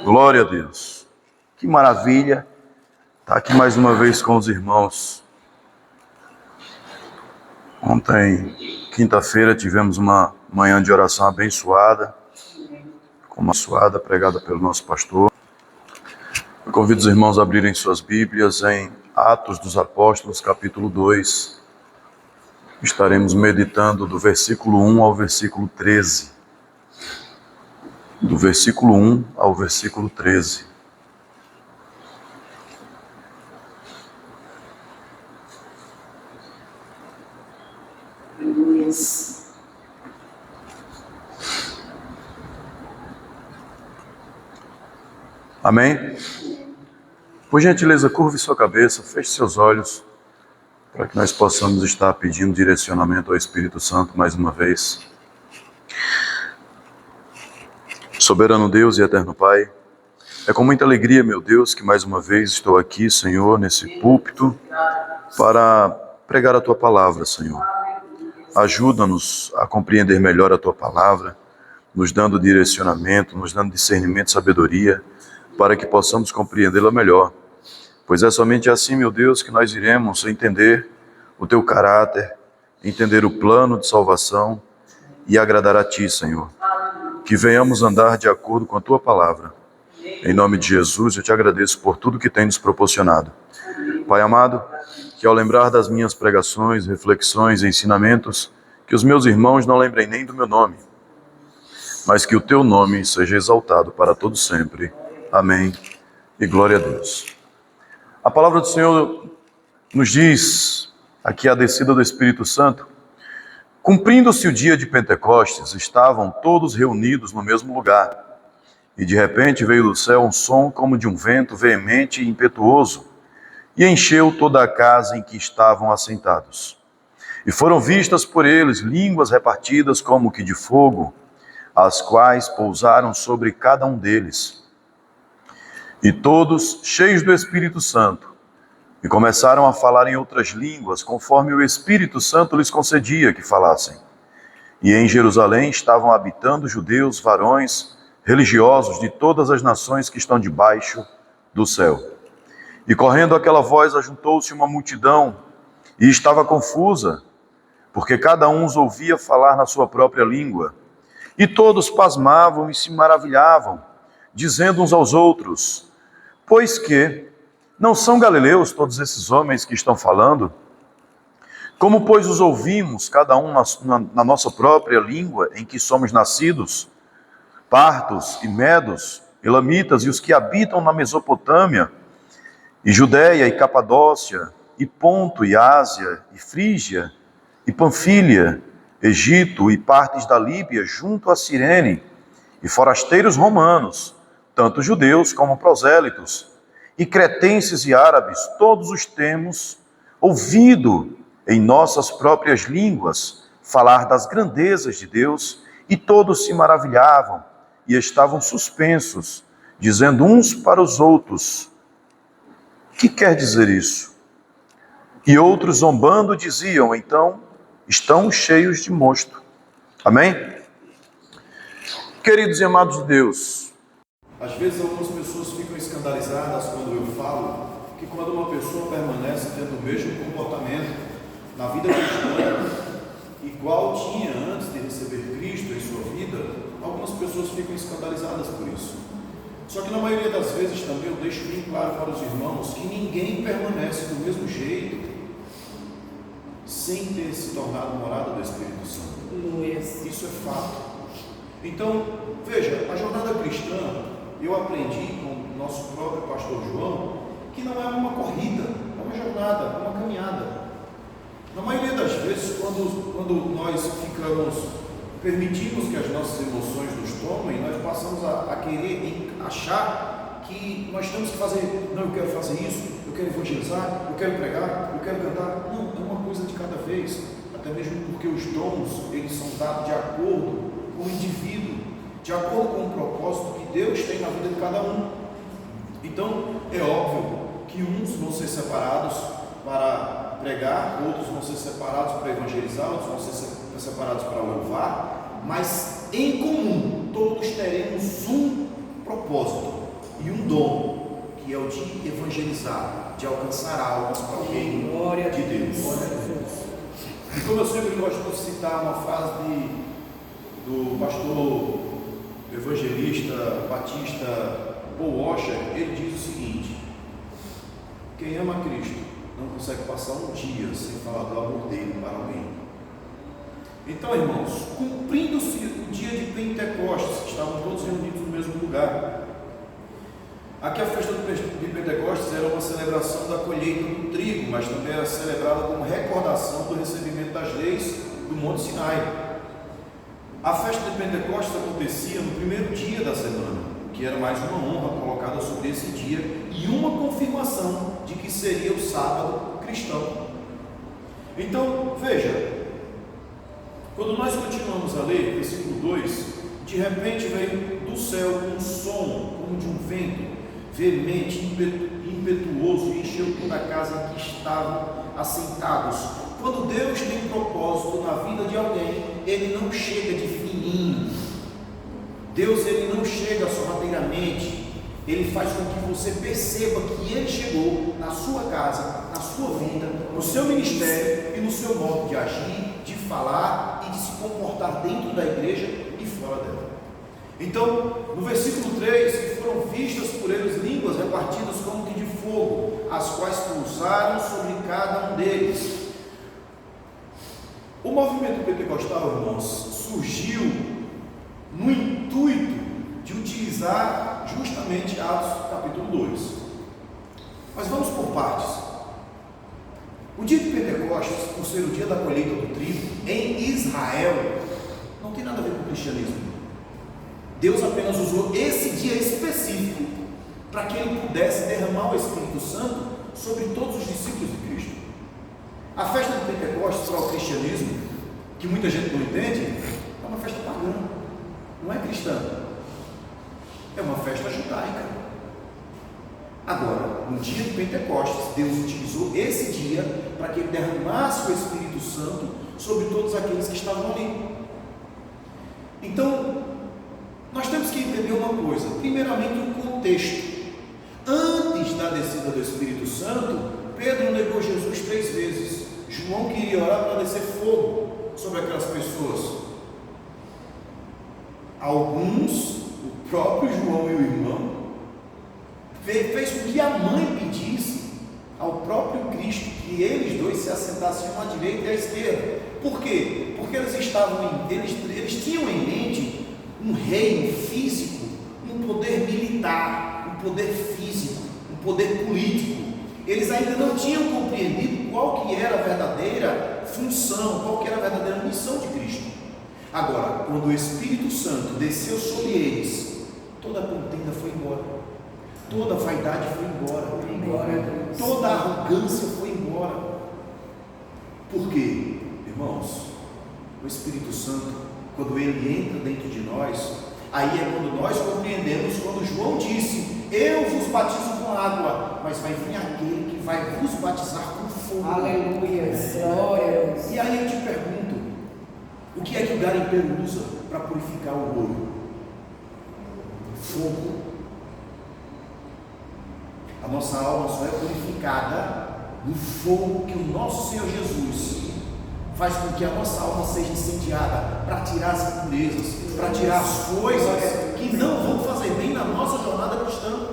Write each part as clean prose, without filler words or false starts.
Glória a Deus. Que maravilha estar aqui mais uma vez com os irmãos. Ontem, quinta-feira, tivemos uma manhã de oração abençoada, pregada pelo nosso pastor. Eu convido os irmãos a abrirem suas Bíblias em Atos dos Apóstolos, capítulo 2. Estaremos meditando do versículo 1 ao versículo 13. Do versículo 1 ao versículo 13. Amém? Por gentileza, curve sua cabeça, feche seus olhos, para que nós possamos estar pedindo direcionamento ao Espírito Santo mais uma vez. Soberano Deus e eterno Pai, é com muita alegria, meu Deus, que mais uma vez estou aqui, Senhor, nesse púlpito, para pregar a Tua palavra, Senhor. Ajuda-nos a compreender melhor a Tua palavra, nos dando direcionamento, nos dando discernimento e sabedoria, para que possamos compreendê-la melhor. Pois é somente assim, meu Deus, que nós iremos entender o Teu caráter, entender o plano de salvação e agradar a Ti, Senhor. Que venhamos andar de acordo com a Tua palavra. Em nome de Jesus, eu Te agradeço por tudo que tem nos proporcionado. Pai amado, que ao lembrar das minhas pregações, reflexões e ensinamentos, que os meus irmãos não lembrem nem do meu nome, mas que o Teu nome seja exaltado para todo sempre. Amém. E glória a Deus. A palavra do Senhor nos diz, aqui a descida do Espírito Santo, cumprindo-se o dia de Pentecostes, estavam todos reunidos no mesmo lugar. E de repente veio do céu um som como de um vento veemente e impetuoso, e encheu toda a casa em que estavam assentados. E foram vistas por eles línguas repartidas como que de fogo, as quais pousaram sobre cada um deles. E todos, cheios do Espírito Santo, e começaram a falar em outras línguas, conforme o Espírito Santo lhes concedia que falassem. E em Jerusalém estavam habitando judeus, varões, religiosos de todas as nações que estão debaixo do céu. E correndo aquela voz, ajuntou-se uma multidão, e estava confusa, porque cada um os ouvia falar na sua própria língua. E todos pasmavam e se maravilhavam, dizendo uns aos outros: pois que não são galileus todos esses homens que estão falando? Como, pois, os ouvimos, cada um na nossa própria língua em que somos nascidos? Partos e medos, elamitas e os que habitam na Mesopotâmia, e Judéia e Capadócia, e Ponto e Ásia, e Frígia, e Panfília, Egito e partes da Líbia junto a Cirene, e forasteiros romanos, tanto judeus como prosélitos, e cretenses e árabes, todos os temos ouvido em nossas próprias línguas falar das grandezas de Deus, e todos se maravilhavam e estavam suspensos, dizendo uns para os outros: que quer dizer isso? E outros, zombando, diziam: então, estão cheios de mosto. Amém? Queridos e amados de Deus, às vezes algumas pessoas ficam escandalizadas quando eu falo que quando uma pessoa permanece tendo o mesmo comportamento na vida cristã, igual tinha antes de receber Cristo em sua vida, algumas pessoas ficam escandalizadas por isso. Só que na maioria das vezes também eu deixo bem claro para os irmãos que ninguém permanece do mesmo jeito sem ter se tornado morada do Espírito Santo. Isso é fato. Então, veja, a jornada cristã, eu aprendi com o nosso próprio pastor João, que não é uma corrida, é uma jornada, é uma caminhada. Na maioria das vezes, quando nós permitimos que as nossas emoções nos tomem, nós passamos a querer achar que nós temos que fazer, não, eu quero fazer isso, eu quero evangelizar, eu quero pregar, eu quero cantar. Não, é uma coisa de cada vez, até mesmo porque os dons, eles são dados de acordo com o indivíduo, de acordo com o propósito que Deus tem na vida de cada um. Então, é óbvio que uns vão ser separados para pregar, outros vão ser separados para evangelizar, outros vão ser separados para louvar, mas em comum, todos teremos um propósito e um dom, que é o de evangelizar, de alcançar almas para o reino de Deus. E como eu sempre gosto de citar uma frase do pastor evangelista batista Paul Washer, ele diz o seguinte: quem ama Cristo não consegue passar um dia sem falar do amor dele para alguém. Então, irmãos, cumprindo-se o dia de Pentecostes, estavam todos reunidos no mesmo lugar. Aqui a festa de Pentecostes era uma celebração da colheita do trigo, mas também era celebrada como recordação do recebimento das leis do Monte Sinai. A festa de Pentecostes acontecia no primeiro dia da semana, que era mais uma honra colocada sobre esse dia e uma confirmação de que seria o sábado cristão. Então, veja, quando nós continuamos a ler, versículo 2, de repente veio do céu um som, como de um vento, veemente, impetuoso, e encheu toda a casa em que estavam assentados. Quando Deus tem propósito na vida de alguém, Ele não chega de fininho. Deus, Ele não chega sorrateiramente. Ele faz com que você perceba que Ele chegou na sua casa, na sua vida, no seu ministério e no seu modo de agir, de falar e de se comportar dentro da igreja e fora dela. Então, no versículo 3, foram vistas por eles línguas repartidas como que de fogo, as quais pousaram sobre cada um deles. O movimento pentecostal, irmãos, surgiu no intuito de utilizar justamente Atos capítulo 2. Mas vamos por partes. O dia de Pentecostes, por ser o dia da colheita do trigo, em Israel, não tem nada a ver com o cristianismo. Deus apenas usou esse dia específico para que Ele pudesse derramar o Espírito Santo sobre todos os discípulos de Cristo. A festa de Pentecostes para o cristianismo, que muita gente não entende, é uma festa pagã, não é cristã, é uma festa judaica. Agora, no dia de Pentecostes, Deus utilizou esse dia para que Ele derramasse o Espírito Santo sobre todos aqueles que estavam ali. Então, nós temos que entender uma coisa, primeiramente o contexto. Antes da descida do Espírito Santo, Pedro negou Jesus 3 vezes. João queria orar para descer fogo sobre aquelas pessoas. Alguns, o próprio João e o irmão, fez com que a mãe pedisse ao próprio Cristo que eles dois se assentassem à direita e à esquerda. Por quê? Porque eles tinham em mente um reino físico, um poder militar, um poder físico, um poder político. Eles ainda não tinham compreendido qual que era a verdadeira função, qual que era a verdadeira missão de Cristo. Agora, quando o Espírito Santo desceu sobre eles, toda a contenda foi embora, toda a vaidade foi embora, toda a arrogância foi embora. Por quê, irmãos? O Espírito Santo, quando ele entra dentro de nós, aí é quando nós compreendemos, quando João disse: eu vos batizo com água, mas vai vir aquele que vai vos batizar com fogo. Aleluia, glória. E aí eu te pergunto, o que é que o garimpeiro usa para purificar o ouro? Fogo. A nossa alma só é purificada no fogo que o nosso Senhor Jesus faz com que a nossa alma seja incendiada para tirar as impurezas, para tirar as coisas que não vão fazer bem na nossa jornada cristã.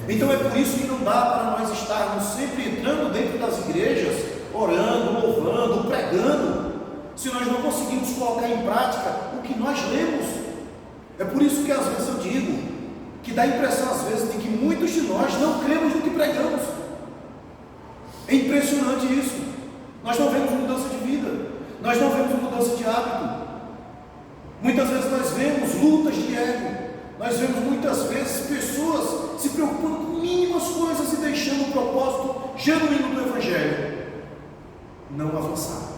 Então é por isso que não dá para nós estarmos sempre entrando dentro das igrejas, orando, louvando, pregando, se nós não conseguimos colocar em prática o que nós lemos. É por isso que às vezes eu digo que dá a impressão às vezes de que muitos de nós não cremos no que pregamos. É impressionante isso. Nós não vemos mudança de vida, nós não vemos mudança de hábito. Muitas vezes nós vemos lutas de ego, nós vemos muitas vezes pessoas se preocupando com mínimas coisas e deixando o propósito genuíno do Evangelho não avançar.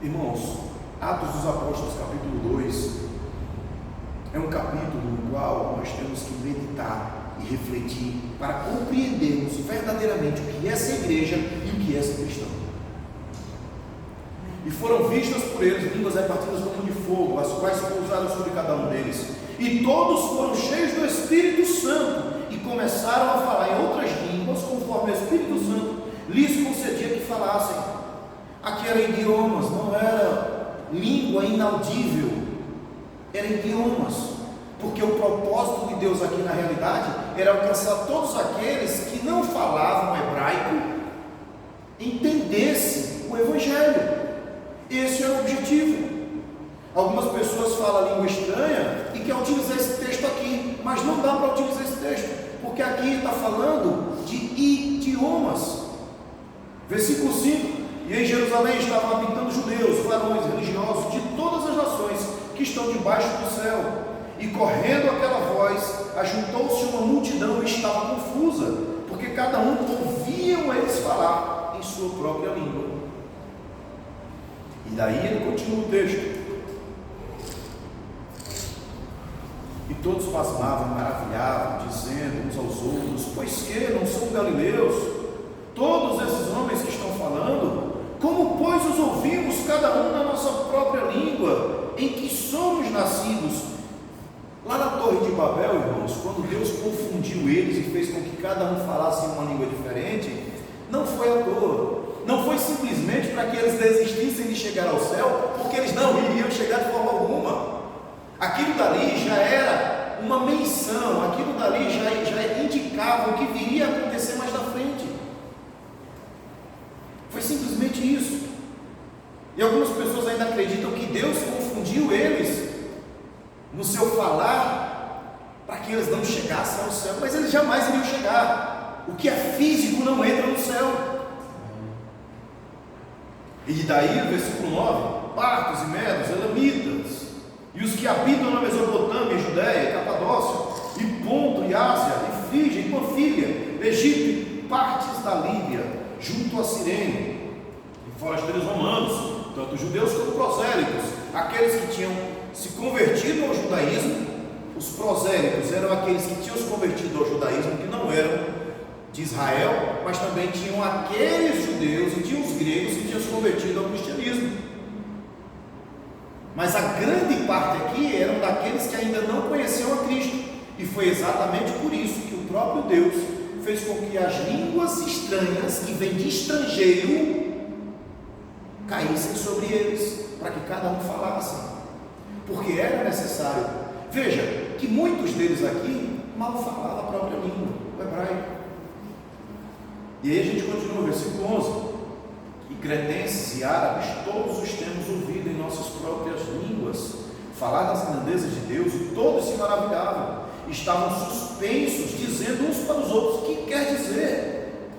Irmãos, Atos dos Apóstolos capítulo 2 é um capítulo no qual nós temos que meditar e refletir para compreendermos verdadeiramente o que é essa igreja e o que é ser cristão. E foram vistas por eles línguas repartidas como de fogo, as quais pousaram sobre cada um deles. E todos foram cheios do Espírito Santo e começaram a falar em outras línguas, conforme o Espírito Santo lhes concedia que falassem. Aqui eram idiomas, não era língua inaudível, eram idiomas, porque o propósito de Deus aqui na realidade era alcançar todos aqueles que não falavam hebraico, entendessem o Evangelho. Esse era o objetivo. Algumas pessoas falam a língua estranha e querem utilizar esse texto aqui, mas não dá para utilizar esse texto, porque aqui está falando de idiomas. Versículo 5: e em Jerusalém estavam habitando judeus, varões religiosos de todas as nações que estão debaixo do céu. E correndo aquela voz, ajuntou-se uma multidão e estava confusa, porque cada um ouviam eles falar em sua própria língua. E daí ele continua o texto. E todos pasmavam, maravilhavam, dizendo uns aos outros: pois que não são galileus todos esses homens que estão falando? Como pois os ouvimos cada um na nossa própria língua, em que somos nascidos? Lá na Torre de Babel, irmãos, quando Deus confundiu eles e fez com que cada um falasse uma língua diferente, não foi à toa, não foi simplesmente para que eles desistissem de chegar ao céu, porque eles não iriam chegar de forma alguma. Aquilo dali já era uma menção, aquilo dali já indicava o que viria a acontecer mais na frente. Foi simplesmente isso. E algumas pessoas ainda acreditam que Deus confundiu eles no seu falar para que eles não chegassem ao céu, mas eles jamais iriam chegar. O que é físico não entra no céu. E daí o versículo 9: partos e medos, elamitas, e os que habitam na Mesopotâmia, Judéia, Capadócia, e Ponto, e Ásia, e Frígia, e Panfília, Egito, e partes da Líbia, junto a Cirene, e forasteiros romanos, tanto judeus como prosélitos, aqueles que tinham se convertido ao judaísmo. Os prosélitos eram aqueles que tinham se convertido ao judaísmo, que não eram de Israel, mas também tinham aqueles judeus e tinham os gregos que tinham se convertido ao cristianismo. Mas a grande parte aqui eram daqueles que ainda não conheciam a Cristo, e foi exatamente por isso que o próprio Deus fez com que as línguas estranhas, que vêm de estrangeiro, caíssem sobre eles, para que cada um falasse, porque era necessário. Veja, que muitos deles aqui mal falavam a própria língua, o hebraico. E aí a gente continua, versículo 11: e cretenses e árabes, todos os temos ouvido em nossas próprias línguas falar das grandezas de Deus, e todos se maravilhavam, estavam suspensos, dizendo uns para os outros: o que quer dizer?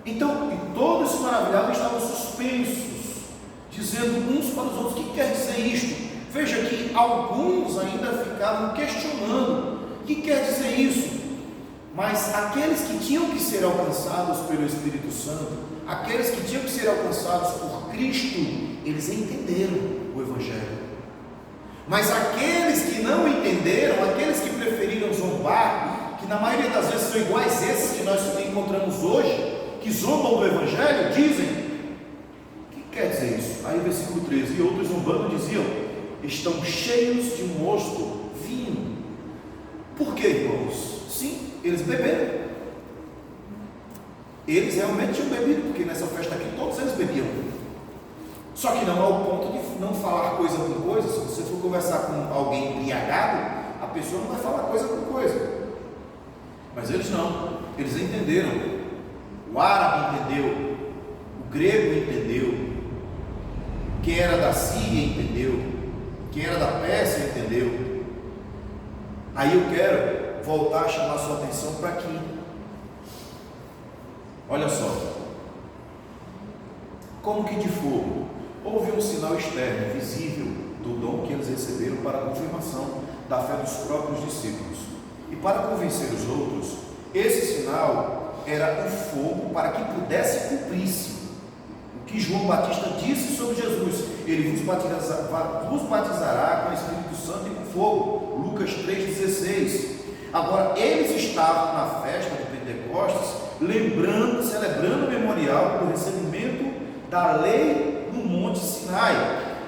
Então, e todos se maravilhavam, estavam suspensos, dizendo uns para os outros: o que quer dizer isto? Veja que alguns ainda ficavam questionando: o que quer dizer isso? Mas aqueles que tinham que ser alcançados pelo Espírito Santo, aqueles que tinham que ser alcançados por Cristo, eles entenderam o Evangelho. Mas aqueles que não entenderam, aqueles que preferiram zombar, que na maioria das vezes são iguais esses que nós encontramos hoje, que zombam do Evangelho, dizem: o que quer dizer isso? Aí versículo 13: e outros zombando diziam: estão cheios de mosto vinho. Por quê, irmãos? Sim, eles beberam. Eles realmente tinham bebido, porque nessa festa aqui todos eles bebiam. Só que não ao ponto de não falar coisa com coisa. Se você for conversar com alguém embriagado, a pessoa não vai falar coisa com coisa. Mas eles não, eles entenderam. O árabe entendeu, o grego entendeu, quem era da Síria entendeu, quem era da Pérsia entendeu. Aí eu quero voltar a chamar a sua atenção para aqui. Olha só, como que de fogo houve um sinal externo, visível, do dom que eles receberam para a confirmação da fé dos próprios discípulos. E para convencer os outros, esse sinal era o fogo, para que pudesse cumprir-se o que João Batista disse sobre Jesus: ele vos batizará com o Espírito Santo e com fogo. Lucas 3,16. Agora, eles estavam na festa de Pentecostes, celebrando o memorial do recebimento da lei no Monte Sinai,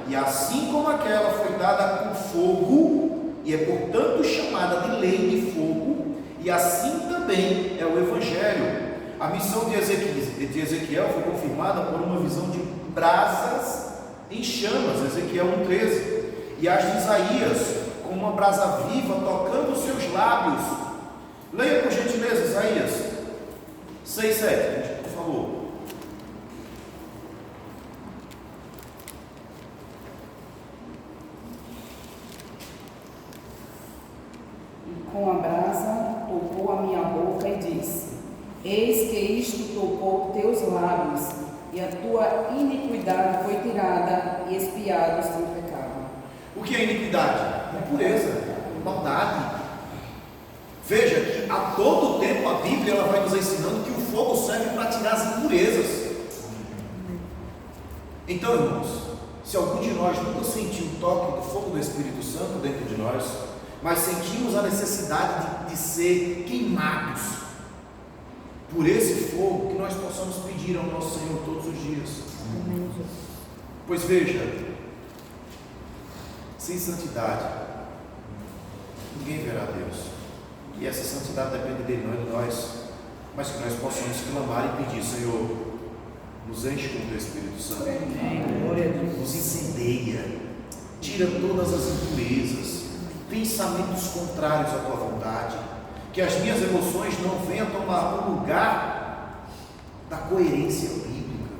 e assim como aquela foi dada com fogo, e é portanto chamada de lei de fogo, e assim também é o Evangelho. A missão de Ezequiel foi confirmada por uma visão de brasas em chamas, Ezequiel 1,13, e as de Isaías, com uma brasa viva tocando os seus lábios. Leia por gentileza Isaías 6,7, por favor. E com a brasa tocou a minha boca e disse: Eis que isto tocou teus lábios, e a tua iniquidade foi tirada, e expiados teu pecado. O que é iniquidade? Impureza, maldade. Veja que a todo tempo a Bíblia ela vai nos ensinando que o fogo serve para tirar as impurezas. Então, irmãos, se algum de nós nunca sentiu o toque do fogo do Espírito Santo dentro de nós, mas sentimos a necessidade de ser queimados por esse fogo, que nós possamos pedir ao nosso Senhor todos os dias. Pois veja, sem santidade ninguém verá Deus, e essa santidade depende dele, não é de nós, mas que nós possamos clamar e pedir: Senhor, nos enche com o teu Espírito Santo, nos incendeia, tira todas as impurezas, pensamentos contrários à tua vontade, que as minhas emoções não venham tomar o lugar da coerência bíblica.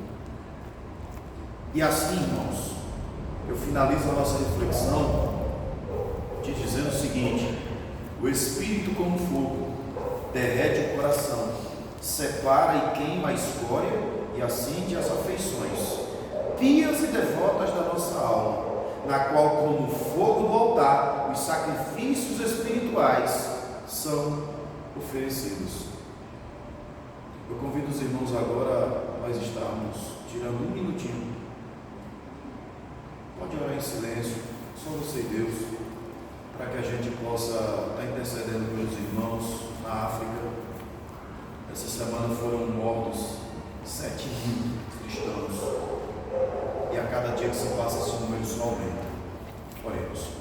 E assim, irmãos, eu finalizo a nossa reflexão te dizendo o seguinte: o Espírito, como fogo, derrete o coração, separa e queima a escória e acende as afeições pias e devotas da nossa alma, na qual, como fogo do altar, os sacrifícios espirituais são oferecidos. Eu convido os irmãos agora a nós estarmos tirando um minutinho. Pode orar em silêncio, só você e Deus, para que a gente possa estar intercedendo pelos irmãos na África. Essa semana foram mortos 7.000 cristãos, e a cada dia que se passa esse número só aumenta. Oremos.